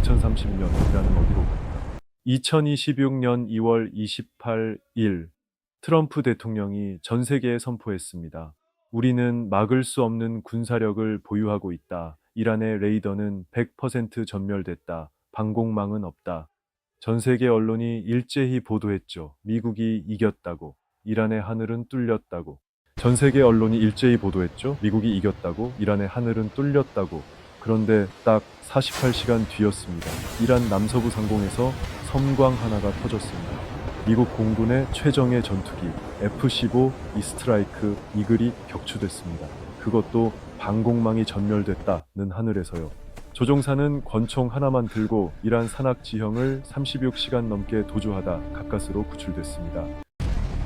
2030년이라는 어디로 갈까? 2026년 2월 28일 트럼프 대통령이 전 세계에 선포했습니다. 우리는 막을 수 없는 군사력을 보유하고 있다. 이란의 레이더는 100% 전멸됐다. 방공망은 없다. 전 세계 언론이 일제히 보도했죠. 미국이 이겼다고. 이란의 하늘은 뚫렸다고. 전 세계 언론이 일제히 보도했죠. 미국이 이겼다고. 이란의 하늘은 뚫렸다고. 그런데 딱 48시간 뒤였습니다. 이란 남서부 상공에서 섬광 하나가 터졌습니다. 미국 공군의 최정예 전투기 F-15 이스트라이크 이글이 격추됐습니다. 그것도 방공망이 전멸됐다는 하늘에서요. 조종사는 권총 하나만 들고 이란 산악 지형을 36시간 넘게 도주하다 가까스로 구출됐습니다.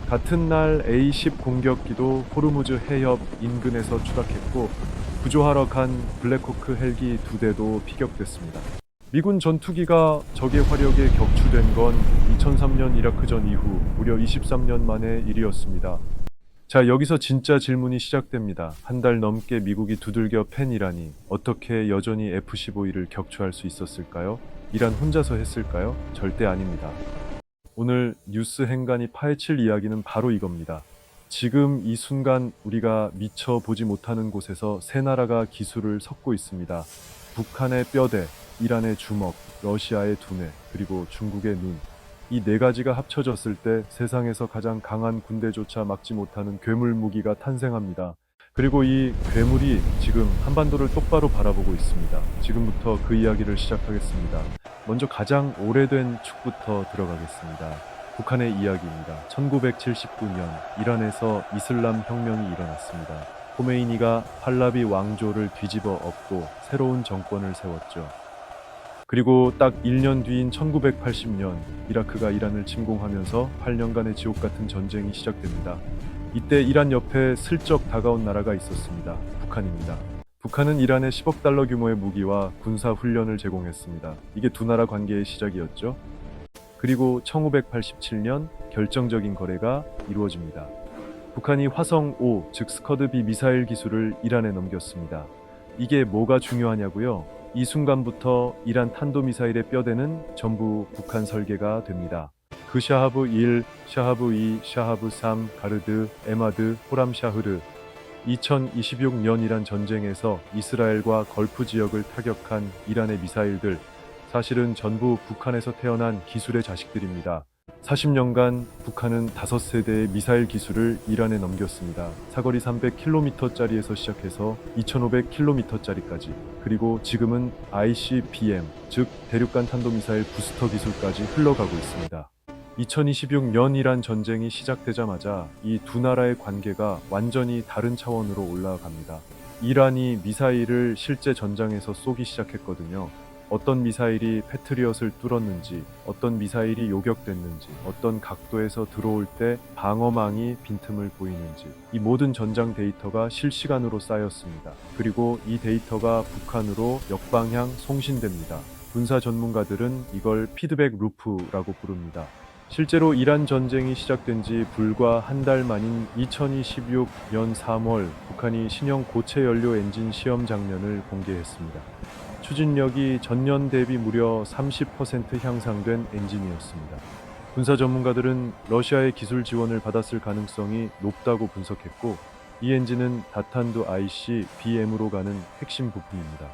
같은 날 A-10 공격기도 호르무즈 해협 인근에서 추락했고 구조하러 간 블랙호크 헬기 2대도 피격됐습니다. 미군 전투기가 적의 화력에 격추된 건 2003년 이라크전 이후 무려 23년 만의 일이었습니다. 자, 여기서 진짜 질문이 시작됩니다. 한 달 넘게 미국이 두들겨 팬 이란이 어떻게 여전히 F-15E를 격추할 수 있었을까요? 이란 혼자서 했을까요? 절대 아닙니다. 오늘 뉴스 행간이 파헤칠 이야기는 바로 이겁니다. 지금 이 순간 우리가 미처 보지 못하는 곳에서 세 나라가 기술을 섞고 있습니다. 북한의 뼈대, 이란의 주먹, 러시아의 두뇌, 그리고 중국의 눈. 이 네 가지가 합쳐졌을 때 세상에서 가장 강한 군대조차 막지 못하는 괴물 무기가 탄생합니다. 그리고 이 괴물이 지금 한반도를 똑바로 바라보고 있습니다. 지금부터 그 이야기를 시작하겠습니다. 먼저 가장 오래된 축부터 들어가겠습니다. 북한의 이야기입니다. 1979년 이란에서 이슬람 혁명이 일어났습니다. khomeini가 팔라비 왕조를 뒤집어 엎고 새로운 정권을 세웠죠. 그리고 딱 1년 뒤인 1980년 이라크가 이란을 침공하면서 8년간의 지옥 같은 전쟁이 시작됩니다. 이때 이란 옆에 슬쩍 다가온 나라가 있었습니다. 북한입니다. 북한은 이란에 10억 달러 규모의 무기와 군사 훈련을 제공했습니다. 이게 두 나라 관계의 시작이었죠. 그리고 1987년 결정적인 거래가 이루어집니다. 북한이 화성-5, 즉 스커드-B 미사일 기술을 이란에 넘겼습니다. 이게 뭐가 중요하냐고요? 이 순간부터 이란 탄도미사일의 뼈대는 전부 북한 설계가 됩니다. 그 샤하브 1, 샤하브 2, 샤하브 3, 가르드, 에마드, 호람샤흐르. 2026년 이란 전쟁에서 이스라엘과 걸프 지역을 타격한 이란의 미사일들, 사실은 전부 북한에서 태어난 기술의 자식들입니다. 40년간 북한은 5세대의 미사일 기술을 이란에 넘겼습니다. 사거리 300km짜리에서 시작해서 2500km짜리까지, 그리고 지금은 ICBM, 즉 대륙간 탄도미사일 부스터 기술까지 흘러가고 있습니다. 2026년 이란 전쟁이 시작되자마자 이 두 나라의 관계가 완전히 다른 차원으로 올라갑니다. 이란이 미사일을 실제 전장에서 쏘기 시작했거든요. 어떤 미사일이 패트리엇을 뚫었는지, 어떤 미사일이 요격됐는지, 어떤 각도에서 들어올 때 방어망이 빈틈을 보이는지, 이 모든 전장 데이터가 실시간으로 쌓였습니다. 그리고 이 데이터가 북한으로 역방향 송신됩니다. 군사 전문가들은 이걸 피드백 루프라고 부릅니다. 실제로 이란 전쟁이 시작된 지 불과 한 달 만인 2026년 3월 북한이 신형 고체 연료 엔진 시험 장면을 공개했습니다. 추진력이 전년 대비 무려 30% 향상된 엔진이었습니다. 군사 전문가들은 러시아의 기술 지원을 받았을 가능성이 높다고 분석했고, 이 엔진은 다탄두 ICBM으로 가는 핵심 부품입니다.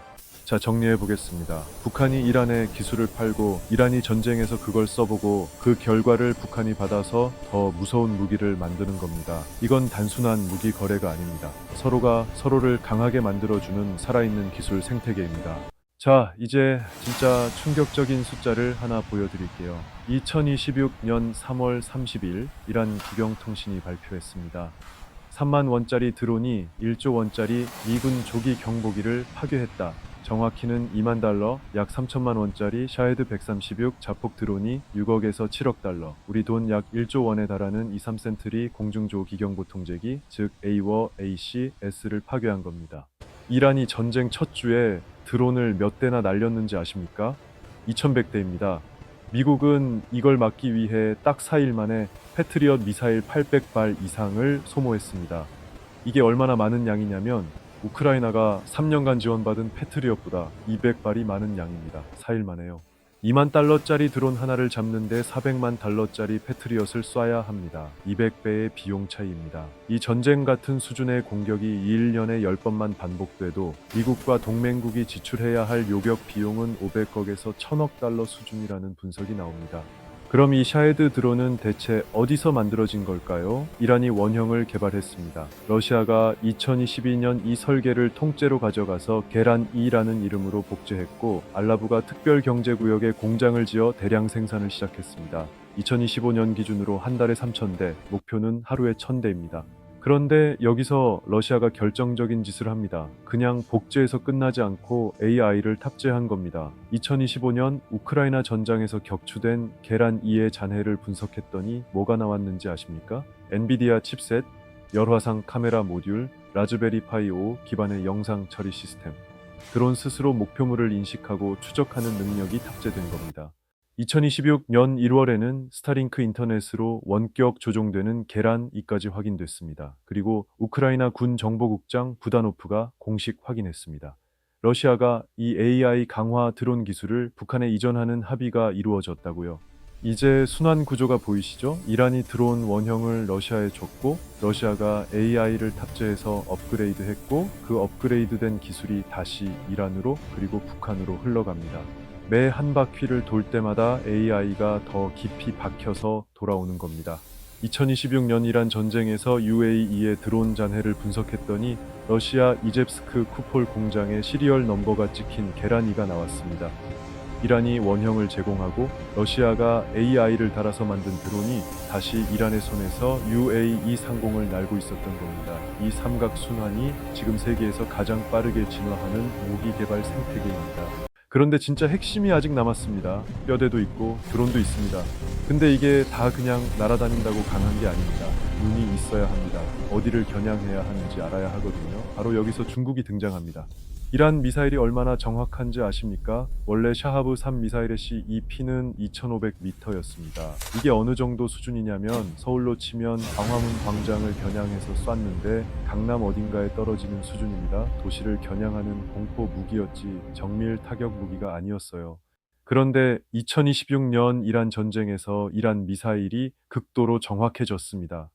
자, 정리해 보겠습니다. 북한이 이란에 기술을 팔고 이란이 전쟁에서 그걸 써보고 그 결과를 북한이 받아서 더 무서운 무기를 만드는 겁니다. 이건 단순한 무기 거래가 아닙니다. 서로가 서로를 강하게 만들어주는 살아있는 기술 생태계입니다. 자, 이제 진짜 충격적인 숫자를 하나 보여드릴게요. 2026년 3월 30일 이란 국영통신이 발표했습니다. 3만 원짜리 드론이 1조 원짜리 미군 조기 경보기를 파괴했다. 정확히는 2만 달러, 약 3천만 원짜리 샤헤드 136 자폭 드론이 6억에서 7억 달러, 우리 돈 약 1조 원에 달하는 23센트리 공중조 기경보통제기, 즉 AWR AC-S를 파괴한 겁니다. 이란이 전쟁 첫 주에 드론을 몇 대나 날렸는지 아십니까? 2100대입니다. 미국은 이걸 막기 위해 딱 4일 만에 패트리엇 미사일 800발 이상을 소모했습니다. 이게 얼마나 많은 양이냐면 우크라이나가 3년간 지원받은 패트리엇보다 200발이 많은 양입니다. 4일 만에요. 2만 달러짜리 드론 하나를 잡는데 400만 달러짜리 패트리엇을 쏴야 합니다. 200배의 비용 차이입니다. 이 전쟁 같은 수준의 공격이 1년에 10번만 반복돼도 미국과 동맹국이 지출해야 할 요격 비용은 500억에서 1000억 달러 수준이라는 분석이 나옵니다. 그럼 이 샤헤드 드론은 대체 어디서 만들어진 걸까요? 이란이 원형을 개발했습니다. 러시아가 2022년 이 설계를 통째로 가져가서 계란2라는 이름으로 복제했고 알라부가 특별경제구역에 공장을 지어 대량 생산을 시작했습니다. 2025년 기준으로 한 달에 3,000대, 목표는 하루에 1,000대입니다. 그런데 여기서 러시아가 결정적인 짓을 합니다. 그냥 복제해서 끝나지 않고 AI를 탑재한 겁니다. 2025년 우크라이나 전장에서 격추된 계란2의 잔해를 분석했더니 뭐가 나왔는지 아십니까? 엔비디아 칩셋, 열화상 카메라 모듈, 라즈베리 파이 5 기반의 영상 처리 시스템, 드론 스스로 목표물을 인식하고 추적하는 능력이 탑재된 겁니다. 2026년 1월에는 스타링크 인터넷으로 원격 조종되는 계란2까지 확인됐습니다. 그리고 우크라이나 군 정보국장 부다노프가 공식 확인했습니다. 러시아가 이 AI 강화 드론 기술을 북한에 이전하는 합의가 이루어졌다고요. 이제 순환 구조가 보이시죠? 이란이 드론 원형을 러시아에 줬고 러시아가 AI를 탑재해서 업그레이드했고 그 업그레이드된 기술이 다시 이란으로 그리고 북한으로 흘러갑니다. 매 한 바퀴를 돌 때마다 AI가 더 깊이 박혀서 돌아오는 겁니다. 2026년 이란 전쟁에서 UAE의 드론 잔해를 분석했더니 러시아 이젬스크 쿠폴 공장에 시리얼 넘버가 찍힌 계란2가 나왔습니다. 이란이 원형을 제공하고 러시아가 AI를 달아서 만든 드론이 다시 이란의 손에서 UAE 상공을 날고 있었던 겁니다. 이 삼각 순환이 지금 세계에서 가장 빠르게 진화하는 무기 개발 생태계입니다. 그런데 진짜 핵심이 아직 남았습니다. 뼈대도 있고 드론도 있습니다. 근데 이게 다 그냥 날아다닌다고 강한 게 아닙니다. 눈이 있어야 합니다. 어디를 겨냥해야 하는지 알아야 하거든요. 바로 여기서 중국이 등장합니다. 이란 미사일이 얼마나 정확한지 아십니까? 원래 샤하브 3 미사일의 CEP는 2500m였습니다. 이게 어느 정도 수준이냐면 서울로 치면 광화문 광장을 겨냥해서 쐈는데 강남 어딘가에 떨어지는 수준입니다. 도시를 겨냥하는 공포 무기였지 정밀 타격 무기가 아니었어요. 그런데 2026년 이란 전쟁에서 이란 미사일이 극도로 정확해졌습니다.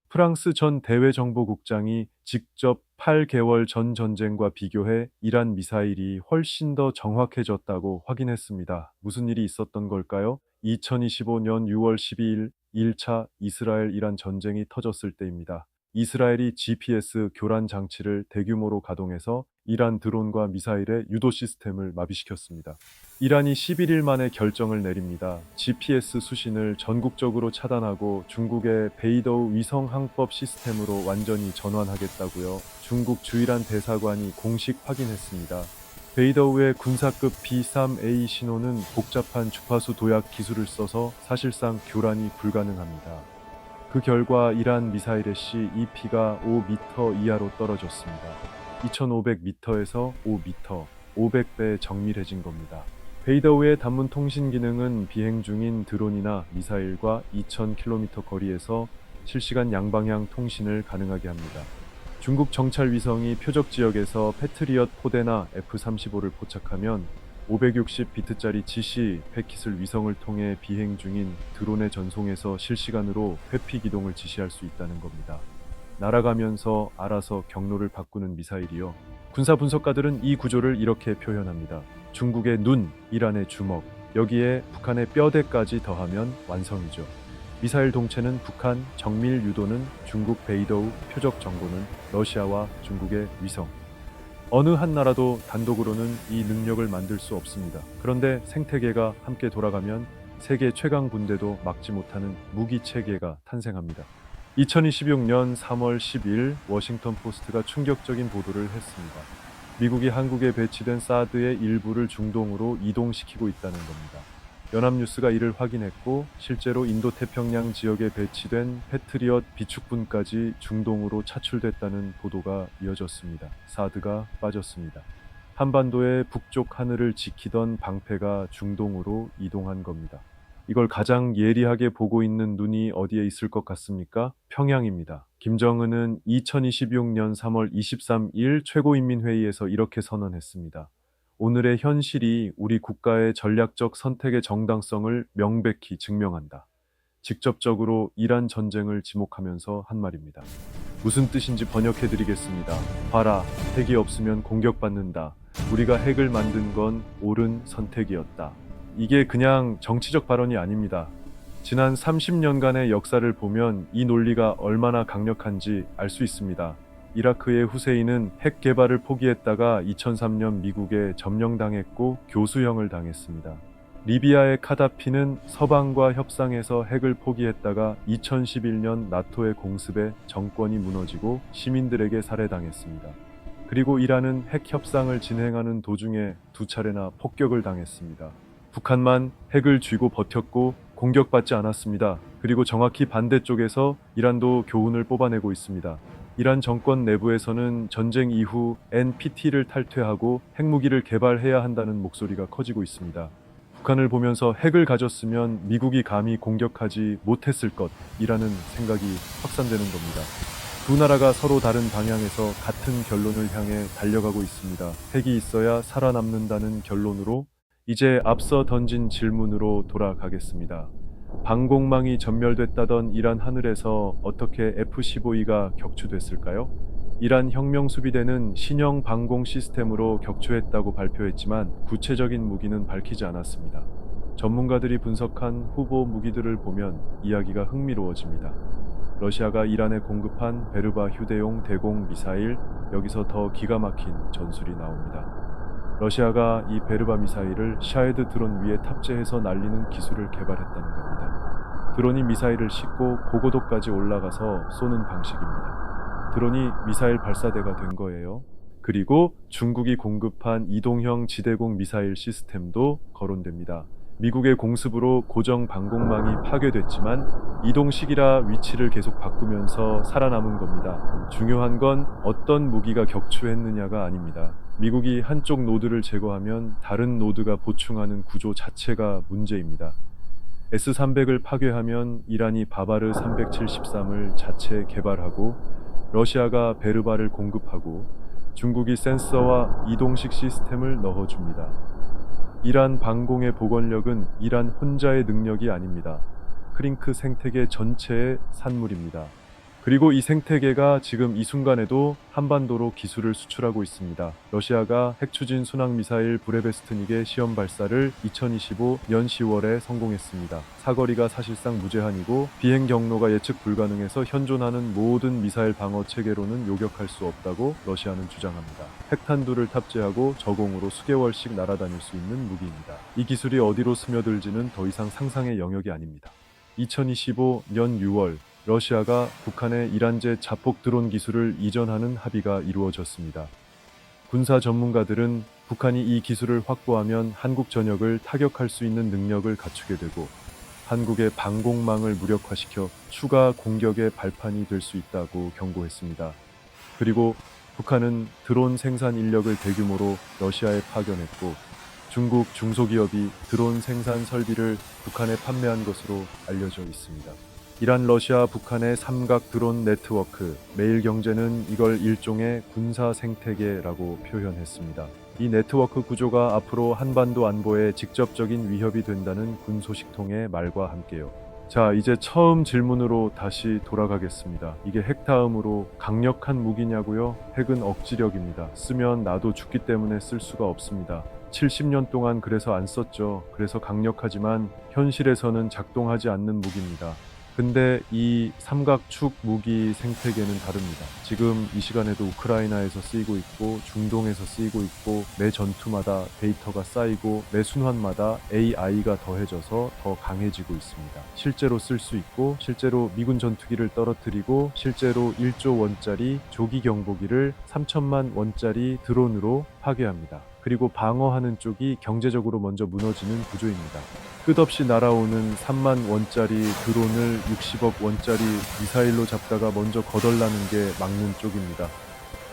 프랑스 전 대외정보국장이 직접 8개월 전 전쟁과 비교해 이란 미사일이 훨씬 더 정확해졌다고 확인했습니다. 무슨 일이 있었던 걸까요? 2025년 6월 12일 1차 이스라엘-이란 전쟁이 터졌을 때입니다. 이스라엘이 GPS 교란 장치를 대규모로 가동해서 이란 드론과 미사일의 유도 시스템을 마비시켰습니다. 이란이 11일 만에 결정을 내립니다. GPS 수신을 전국적으로 차단하고 중국의 베이더우 위성 항법 시스템으로 완전히 전환하겠다고요. 중국 주이란 대사관이 공식 확인했습니다. 베이더우의 군사급 B3A 신호는 복잡한 주파수 도약 기술을 써서 사실상 교란이 불가능합니다. 그 결과 이란 미사일의 CEP가 5m 이하로 떨어졌습니다. 2500m에서 5m, 500배 정밀해진 겁니다. 베이더우의 단문 통신 기능은 비행 중인 드론이나 미사일과 2000km 거리에서 실시간 양방향 통신을 가능하게 합니다. 중국 정찰 위성이 표적 지역에서 패트리엇 포대나 F-35를 포착하면 560비트짜리 지시 패킷을 위성을 통해 비행 중인 드론의 전송에서 실시간으로 회피 기동을 지시할 수 있다는 겁니다. 날아가면서 알아서 경로를 바꾸는 미사일이요. 군사 분석가들은 이 구조를 이렇게 표현합니다. 중국의 눈, 이란의 주먹, 여기에 북한의 뼈대까지 더하면 완성이죠. 미사일 동체는 북한, 정밀 유도는 중국 베이더우, 표적 정보는 러시아와 중국의 위성. 어느 한 나라도 단독으로는 이 능력을 만들 수 없습니다. 그런데 생태계가 함께 돌아가면 세계 최강 군대도 막지 못하는 무기 체계가 탄생합니다. 2026년 3월 10일 워싱턴 포스트가 충격적인 보도를 했습니다. 미국이 한국에 배치된 사드의 일부를 중동으로 이동시키고 있다는 겁니다. 연합뉴스가 이를 확인했고 실제로 인도태평양 지역에 배치된 패트리엇 비축분까지 중동으로 차출됐다는 보도가 이어졌습니다. 사드가 빠졌습니다. 한반도의 북쪽 하늘을 지키던 방패가 중동으로 이동한 겁니다. 이걸 가장 예리하게 보고 있는 눈이 어디에 있을 것 같습니까? 평양입니다. 김정은은 2026년 3월 23일 최고인민회의에서 이렇게 선언했습니다. 오늘의 현실이 우리 국가의 전략적 선택의 정당성을 명백히 증명한다. 직접적으로 이란 전쟁을 지목하면서 한 말입니다. 무슨 뜻인지 번역해 드리겠습니다. 봐라, 핵이 없으면 공격받는다. 우리가 핵을 만든 건 옳은 선택이었다. 이게 그냥 정치적 발언이 아닙니다. 지난 30년간의 역사를 보면 이 논리가 얼마나 강력한지 알 수 있습니다. 이라크의 후세인은 핵 개발을 포기했다가 2003년 미국에 점령당했고 교수형을 당했습니다. 리비아의 카다피는 서방과 협상해서 핵을 포기했다가 2011년 나토의 공습에 정권이 무너지고 시민들에게 살해당했습니다. 그리고 이란은 핵 협상을 진행하는 도중에 2차례나 폭격을 당했습니다. 북한만 핵을 쥐고 버텼고 공격받지 않았습니다. 그리고 정확히 반대쪽에서 이란도 교훈을 뽑아내고 있습니다. 이란 정권 내부에서는 전쟁 이후 NPT를 탈퇴하고 핵무기를 개발해야 한다는 목소리가 커지고 있습니다. 북한을 보면서 핵을 가졌으면 미국이 감히 공격하지 못했을 것이라는 생각이 확산되는 겁니다. 두 나라가 서로 다른 방향에서 같은 결론을 향해 달려가고 있습니다. 핵이 있어야 살아남는다는 결론으로 이제 앞서 던진 질문으로 돌아가겠습니다. 방공망이 전멸됐다던 이란 하늘에서 어떻게 F-15E가 격추됐을까요? 이란 혁명수비대는 신형 방공 시스템으로 격추했다고 발표했지만 구체적인 무기는 밝히지 않았습니다. 전문가들이 분석한 후보 무기들을 보면 이야기가 흥미로워집니다. 러시아가 이란에 공급한 베르바 휴대용 대공 미사일, 여기서 더 기가 막힌 전술이 나옵니다. 러시아가 이 베르바 미사일을 샤헤드 드론 위에 탑재해서 날리는 기술을 개발했다는 겁니다. 드론이 미사일을 싣고 고고도까지 올라가서 쏘는 방식입니다. 드론이 미사일 발사대가 된 거예요. 그리고 중국이 공급한 이동형 지대공 미사일 시스템도 거론됩니다. 미국의 공습으로 고정 방공망이 파괴됐지만 이동 시기라 위치를 계속 바꾸면서 살아남은 겁니다. 중요한 건 어떤 무기가 격추했느냐가 아닙니다. 미국이 한쪽 노드를 제거하면 다른 노드가 보충하는 구조 자체가 문제입니다. S-300을 파괴하면 이란이 바바르 373을 자체 개발하고 러시아가 베르바를 공급하고 중국이 센서와 이동식 시스템을 넣어줍니다. 이란 방공의 복원력은 이란 혼자의 능력이 아닙니다. 크링크 생태계 전체의 산물입니다. 그리고 이 생태계가 지금 이 순간에도 한반도로 기술을 수출하고 있습니다. 러시아가 핵추진 순항미사일 브레베스트닉의 시험 발사를 2025년 10월에 성공했습니다. 사거리가 사실상 무제한이고 비행 경로가 예측 불가능해서 현존하는 모든 미사일 방어 체계로는 요격할 수 없다고 러시아는 주장합니다. 핵탄두를 탑재하고 저공으로 수개월씩 날아다닐 수 있는 무기입니다. 이 기술이 어디로 스며들지는 더 이상 상상의 영역이 아닙니다. 2025년 6월 러시아가 북한의 이란제 자폭 드론 기술을 이전하는 합의가 이루어졌습니다. 군사 전문가들은 북한이 이 기술을 확보하면 한국 전역을 타격할 수 있는 능력을 갖추게 되고 한국의 방공망을 무력화시켜 추가 공격의 발판이 될 수 있다고 경고했습니다. 그리고 북한은 드론 생산 인력을 대규모로 러시아에 파견했고 중국 중소기업이 드론 생산 설비를 북한에 판매한 것으로 알려져 있습니다. 이란, 러시아, 북한의 삼각 드론 네트워크, 매일경제는 이걸 일종의 군사 생태계라고 표현했습니다. 이 네트워크 구조가 앞으로 한반도 안보에 직접적인 위협이 된다는 군 소식통의 말과 함께요. 자, 이제 처음 질문으로 다시 돌아가겠습니다. 이게 핵 다음으로 강력한 무기냐고요? 핵은 억지력입니다. 쓰면 나도 죽기 때문에 쓸 수가 없습니다. 70년 동안 그래서 안 썼죠. 그래서 강력하지만 현실에서는 작동하지 않는 무기입니다. 근데 이 삼각축 무기 생태계는 다릅니다. 지금 이 시간에도 우크라이나에서 쓰이고 있고 중동에서 쓰이고 있고 매 전투마다 데이터가 쌓이고 매 순환마다 AI가 더해져서 더 강해지고 있습니다. 실제로 쓸 수 있고 실제로 미군 전투기를 떨어뜨리고 실제로 1조 원짜리 조기 경보기를 3천만 원짜리 드론으로 파괴합니다. 그리고 방어하는 쪽이 경제적으로 먼저 무너지는 구조입니다. 끝없이 날아오는 3만 원짜리 드론을 60억 원짜리 미사일로 잡다가 먼저 거덜나는 게 막는 쪽입니다.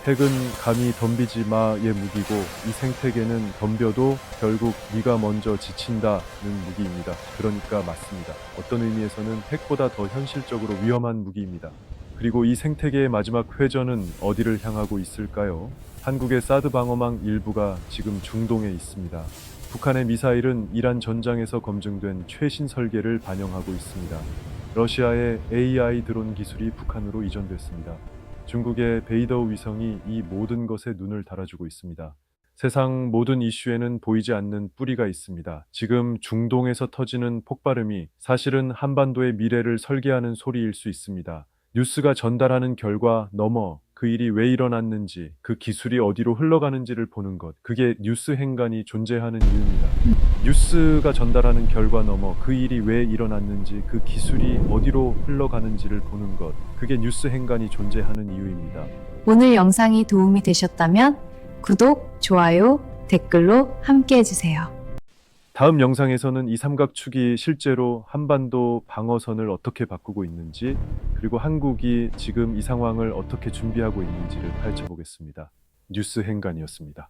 핵은 감히 덤비지 마의 무기고 이 생태계는 덤벼도 결국 네가 먼저 지친다는 무기입니다. 그러니까 맞습니다. 어떤 의미에서는 핵보다 더 현실적으로 위험한 무기입니다. 그리고 이 생태계의 마지막 회전은 어디를 향하고 있을까요? 한국의 사드 방어망 일부가 지금 중동에 있습니다. 북한의 미사일은 이란 전장에서 검증된 최신 설계를 반영하고 있습니다. 러시아의 AI 드론 기술이 북한으로 이전됐습니다. 중국의 베이더 위성이 이 모든 것에 눈을 달아주고 있습니다. 세상 모든 이슈에는 보이지 않는 뿌리가 있습니다. 지금 중동에서 터지는 폭발음이 사실은 한반도의 미래를 설계하는 소리일 수 있습니다. 뉴스가 전달하는 결과 넘어 그 일이 왜 일어났는지, 그 기술이 어디로 흘러가는지를 보는 것, 그게 뉴스 행간이 존재하는 이유입니다. 뉴스가 전달하는 결과 넘어 그 일이 왜 일어났는지, 그 기술이 어디로 흘러가는지를 보는 것, 그게 뉴스 행간이 존재하는 이유입니다. 오늘 영상이 도움이 되셨다면 구독, 좋아요, 댓글로 함께 해주세요. 다음 영상에서는 이 삼각축이 실제로 한반도 방어선을 어떻게 바꾸고 있는지, 그리고 한국이 지금 이 상황을 어떻게 준비하고 있는지를 파헤쳐 보겠습니다. 뉴스 행간이었습니다.